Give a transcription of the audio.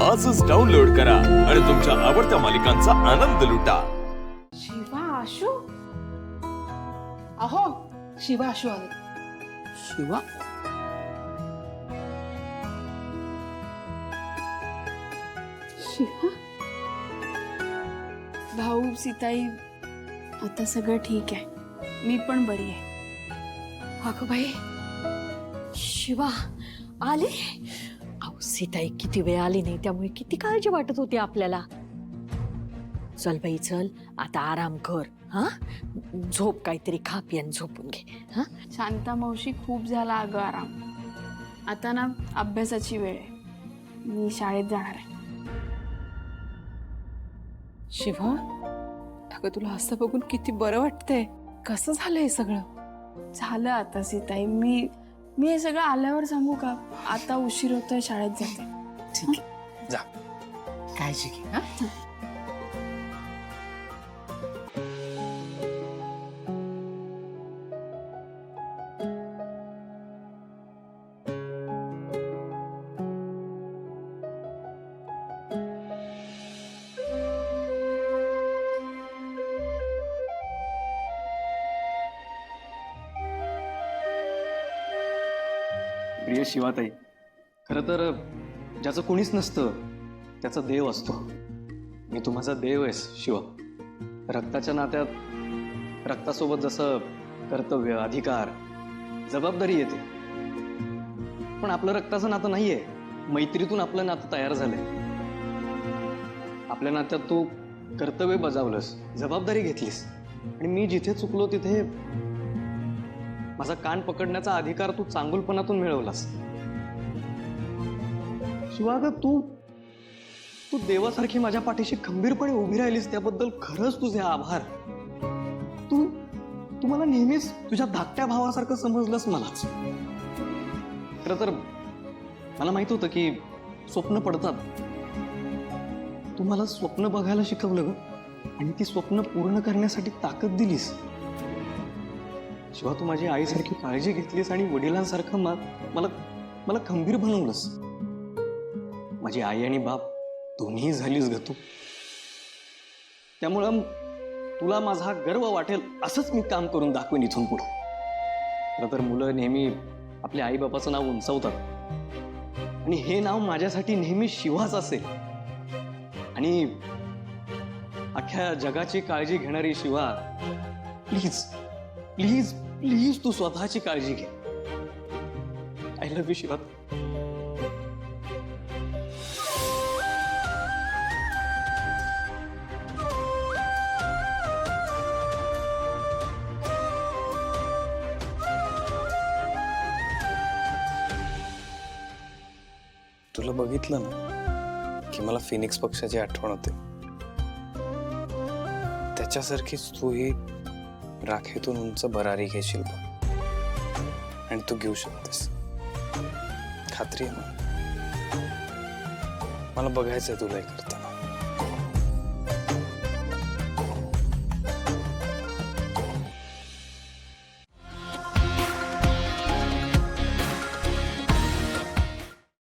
आजच डाउनलोड करा आणि तुमच्या आवडत्या मालिकांचा आनंद लुटा। शिवा आशू अहो शिवा आशू आले। शिवा शिवा भाऊ सीताई आता सगळं ठीक आहे, मी पण बरी आहे। अगं बाई शिवा आले। अहो सीताई किती वेळ आली नाही त्यामुळे किती काळजी वाटत होती आपल्याला। चल बाई चल आता आराम कर, हा झोप, काहीतरी खा पी आणि झोपून घे। हा शांता मावशी खूप झाला अगं आराम, आता ना अभ्यासाची वेळ आहे, मी शाळेत जाणार आहे। शिवा अगं तुला असं बघून किती बरं वाटतंय। कसं झालंय सगळं? झालं आता सीताई, मी हे सगळं आल्यावर सांगू का? आता उशीर होतोय, शाळेत जाते। ठीक आहे जा, काळजी घे। हा प्रिय शिवाताई, खरं तर ज्याचं कोणीच नसतं त्याचा देव असतो। मी तू माझा देव आहेस शिवा। रक्ताच्या नात्यात रक्तासोबत जसं कर्तव्य, अधिकार, जबाबदारी येते, पण आपलं रक्ताचं नातं नाहीये, मैत्रीतून आपलं नातं तयार झालंय। आपल्या नात्यात तू कर्तव्य बजावलंस, जबाबदारी घेतलीस, आणि मी जिथे चुकलो तिथे माझा कान पकडण्याचा अधिकार तू चांगुलपणातून मिळवलास। शिवा ग, तू देवासारखी माझ्या पाठीशी खंबीरपणे उभी राहिलीस, त्याबद्दल खरंच तुझे आभार। तू मला नेहमीच तुझ्या धाकट्या भावासारखं समजलंस मलाच। खरं तर मला माहित होतं की स्वप्न पडतात, तू मला स्वप्न बघायला शिकवलं ग, आणि ती स्वप्न पूर्ण करण्यासाठी ताकद दिलीस। शिवा तू माझी आईसारखी काळजी घेतलीस आणि वडिलांसारखं मला खंबीर बनवलंस। माझी आई आणि बाप दोन्ही झालीस ग तू, त्यामुळं तुला माझा गर्व वाटेल असंच मी काम करून दाखवेन इथून पुढे। खरं तर मुलं नेहमी आपल्या आई बापाचं नाव उंचावतात, आणि हे नाव माझ्यासाठी नेहमी शिवाच असेल। आणि अख्ख्या जगाची काळजी घेणारी शिवा, प्लीज प्लीज प्लीज तू स्वतःची काळजी घे। I love you Shiva. तुला बघितलं ना की मला फिनिक्स पक्षाची आठवण होते, त्याच्यासारखीच तू ही राखेतून उंच भरारी घेशील बघ, आणि तू घेऊ शकतेस, खात्री आहे मला बघायचंय तुला हे करता।